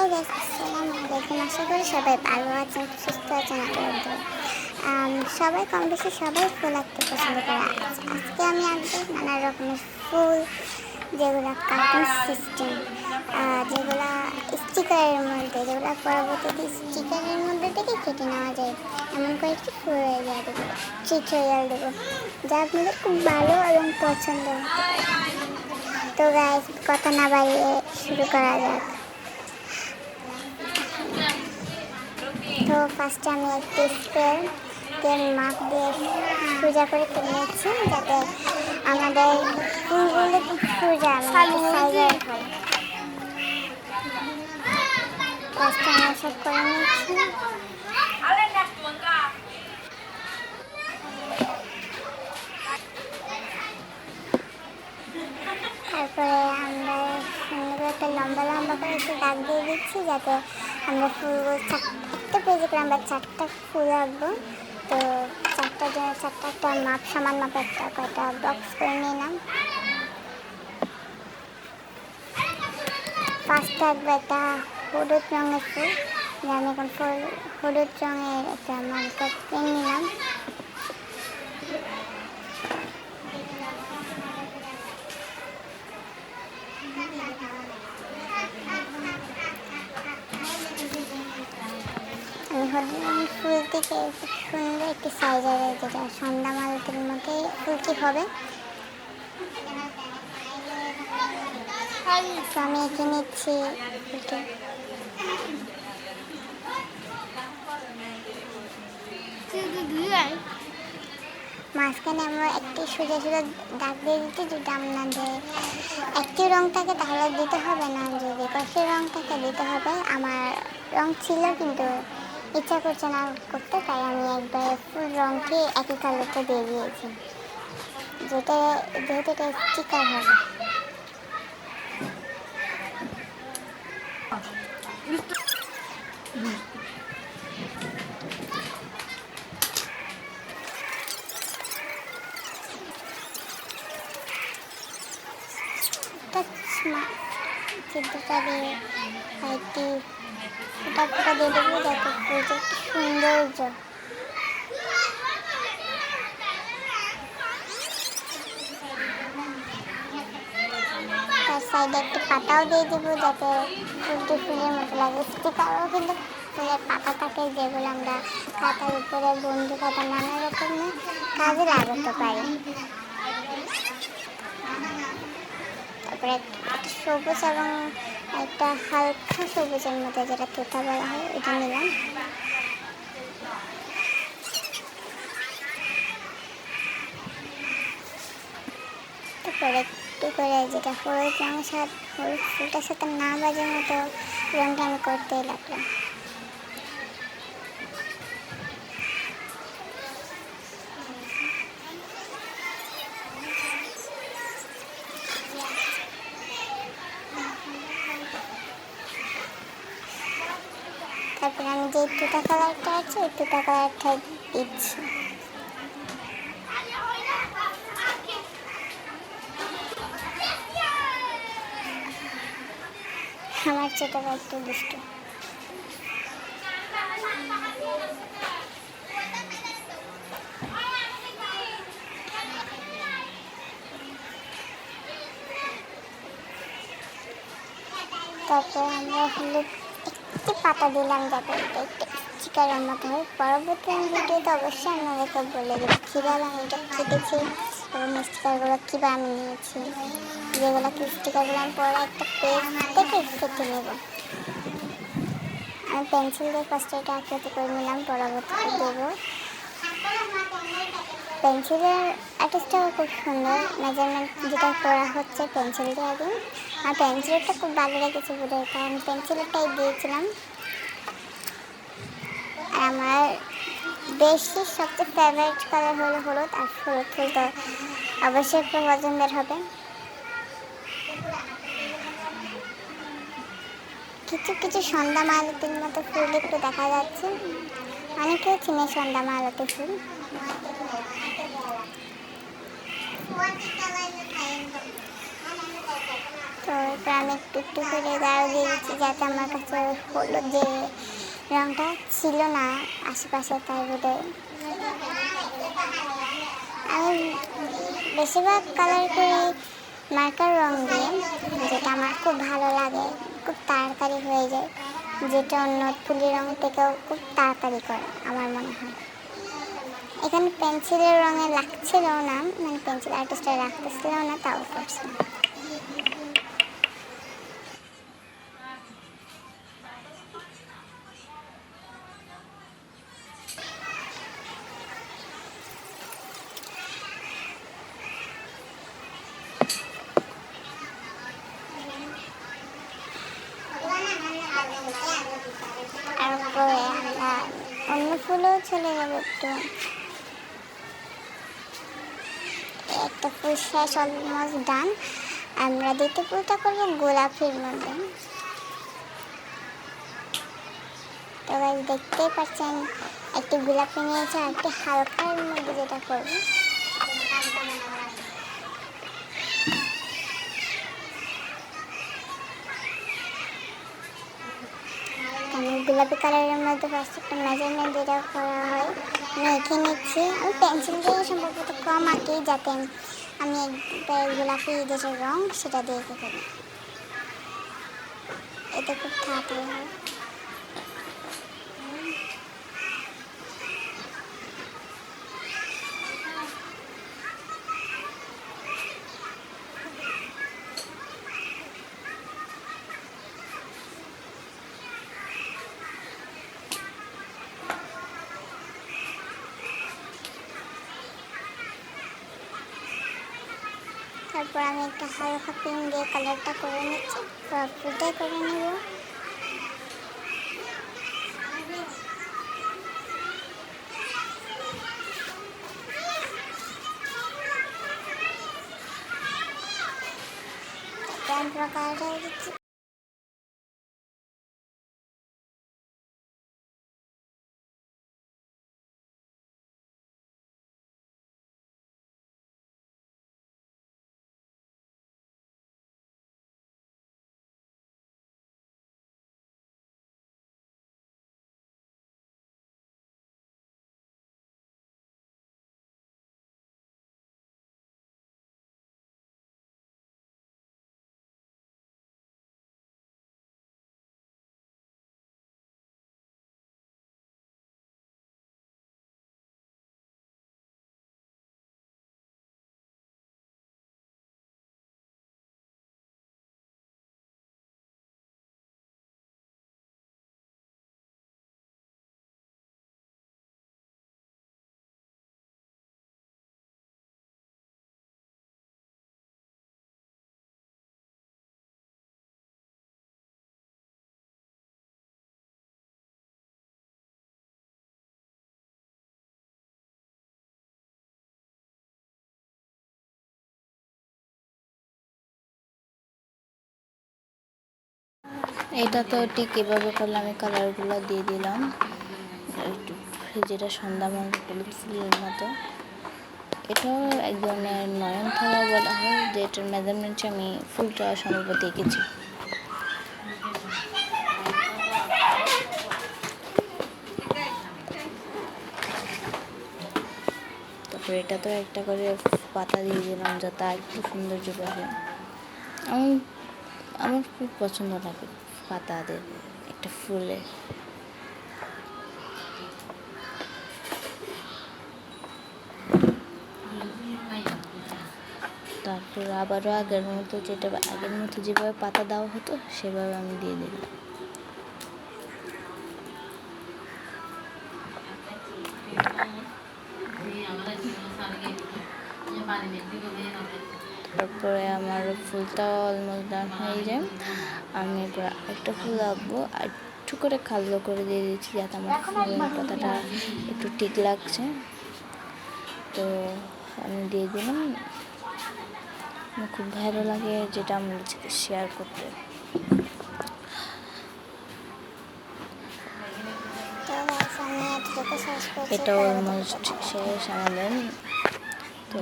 Hello guys, আসসালামু আলাইকুম। আশা করি সবাই ভালো আছেন, সুস্থ আছেন। সবাই কম বেশি সবাই ফুল আঁকতে পছন্দ করে। আজকে আমি আঁকবো নানা রকমের ফুল, যেগুলো কার্টুন সিস্টেম, যেগুলো স্টিকারের মধ্যে, যেগুলো পরবর্তীতে স্টিকারের মধ্যে থেকে কেটে নেওয়া যায়, এমন কয়েকটি ফুল দেওয়া দেবো, টিউটোরিয়াল দেবো, যা আপনাদের খুব ভালো এবং পছন্দ হতে পারে। তো গাইস, কথা না বাড়িয়ে শুরু করা যাক। তো ফার্স্টে আমি একটি স্কেল মাপ দিয়ে সোজা করে নিয়েছি, যাতে আমাদের ফুলগুলো সোজা সাইজের হয়। ফার্স্টে আমি সব করে নিচ্ছি। তারপরে আমরা সুন্দর একটা লম্বা লম্বা করে একটু দাগ দিয়ে দিচ্ছি, যাতে আমরা ফুলগুলো একটা পেজে করে আমরা 4টা ফুল আঁকবো। তো 4টার জন্য 4টা একটা মাপ, সমান মাপে কয়টা বক্স করে নিলাম। ফার্স্টে আঁকবো একটা হলুদ রঙের ফুল, আমি এখন হলুদ রঙের একটা মার্কার পেন নিলাম। আমি হলুদ ফুল থেকে সুন্দর একটি সাইজের, যেটা সন্ধ্যা মালতির মধ্যে ফুলটি হবে, তো আমি এঁকে নিচ্ছি ফুলটি। মাঝখানে আমরা একটি সোজা সোজা দাগ দিয়ে দিতে, যদি আপনাদের একটি রং থাকে তাহলে দিতে হবে না, যদি পাশের রংটাকে দিতে হবে। আমার রং ছিল কিন্তু ইচ্ছা করছে না করতে, তাই আমি একবার ফুল রংটি একই কালারটা দিয়ে দিয়েছি, যেহেতু এটা স্টিকার হবে। চিত্রটা দিয়ে একটি ফোটা ফোটা দিয়ে দেবো, যাতে ফুলটা একটু সৌন্দর্য। তার সাইডে একটি পাতাও দিয়ে দেবো, যাতে ফুলটি ফুলের মতো লাগে। স্টিকারও কিন্তু ফুলের পাতা থাকে, যেগুলো আমরা খাতার উপরে, বন্ধু খাতা, নানা রকমের কাজে লাগাতে পারি। তারপরে সবুজ এবং একটা হালকা সবুজের মধ্যে, যেটা তোতা বলা হয়, এটা নিলাম। তারপরে একটু করে যেটা হলুদ রঙের সাথে, হলুদ ফুলটার সাথে না বাজার মতো রঙটা আমি করতেই লাগলাম। তারপরে আমি যে তুতা কালারটা আছে, ওই তুতা কালারটা দিচ্ছি। আমার ছোটরা একটু দুষ্টু। তারপরে আমরা হলুদ একটি পাতা দিলাম, যাতে এটা একটু স্টিকারের মতো হয়। পরবর্তী ভিডিওতে অবশ্যই আপনাদেরকে বলে দেবো কীভাবে আমি এটা কেটেছি এবং স্টিকারগুলো কীভাবে আমি নিয়েছি, যেগুলো কি স্টিকারগুলো আমি পরে একটা পেজ থেকে কেটে নেব। আমি পেন্সিল দিয়ে ফার্স্টে এটা আকৃতি করে নিলাম, পরবর্তীতে দেবো। পেন্সিলের আর্টিস্টটাও খুব সুন্দর, মেজারমেন্ট যেটা করা হচ্ছে পেন্সিল দিয়ে আগে। আর পেন্সিলটা খুব ভালো লেগেছে বলে, কারণ পেন্সিলটাই দিয়েছিলাম। আর আমার বেশি সবচেয়ে ফেভারিট কালার হলো হলুদ, আর হলুদ ফুল তো অবশ্যই খুব পছন্দের হবে। কিছু কিছু সন্ধ্যা মালতির মতো ফুল একটু দেখা যাচ্ছে, অনেকেও চিনে সন্ধ্যা মালতি ফুল। তো এরপর আমি একটু একটু করে গাঢ় দিয়ে দিচ্ছি, যাতে আমার কাছে হলুদ যে রঙটা ছিল না আশেপাশে তার বোধহয়। আমি বেশিরভাগ কালার করি মার্কার রং দিয়ে, যেটা আমার খুব ভালো লাগে, খুব তাড়াতাড়ি হয়ে যায়, যেটা অন্য তুলি রং থেকেও খুব তাড়াতাড়ি করে আমার মনে হয়। এখানে পেন্সিলের রঙে লাগছিল না, মানে পেন্সিল আর্টিস্টরা রাখতেছিল না, তাও করছে। তারপরে আমরা অন্য ফুলেও চলে যাবো একটু। একটা ফুল শেষ, অলমোস্ট ডান। আমরা দ্বিতীয় ফুলটা করবো গোলাপির মধ্যে। তো গাইস দেখতেই পাচ্ছেন একটি গোলাপি নিয়েছে আর একটি হালকার মধ্যে যেটা করবো। আমি গোলাপি কালারের মধ্যে ফার্স্ট একটা মেজারমেন্ট যেটা করা হয় মেখে নিচ্ছি। আমি পেন্সিল দিয়ে সম্ভবত কম আঁকি, যাতে আমি একবার গোলাপি যেটা রং সেটা দিয়ে এঁকে ফেলি, এতে খুব তাড়াতাড়ি হয়। তারপর আমি একটা হালকা পিঙ্ক দিয়ে কালারটা করে নিচ্ছি, ফুলটাই করে নেব। তারপর কালারটা দিচ্ছি। এটা তো ঠিক এভাবে করলে আমি কালারগুলো দিয়ে দিলাম, একটু যেটা সন্ধ্যাময় হলুদ ফুলের মতো। এটাও এক ধরনের নয়নতারা বলা হয়, যেটার মেজারমেন্টে আমি ফুলটা সম্ভবত এঁকেছি। তারপরে এটা তো একটা করে পাতা দিয়ে দিলাম, যাতে আর একটু সৌন্দর্য পাবে। আমার খুব পছন্দ লাগে পাতা দিয়ে একটা ফুলে। তারপর আবারও আগের মতো যেভাবে পাতা দেওয়া হতো সেভাবে আমি দিয়ে দিলাম। তারপরে আমার ফুলটা অলমোস্ট ডান হয়ে যায়। আমি এবার একটা ফুল আঁকবো, আর একটু করে খালো করে দিয়ে দিচ্ছি, যাতে আমার ফুলের পাতাটা একটু ঠিক লাগছে। তো আমি দিয়ে দিলাম। আমার খুব ভালো লাগে যেটা আমার সাথে শেয়ার করতে। এটা অলমোস্ট শেষ আমাদের। তো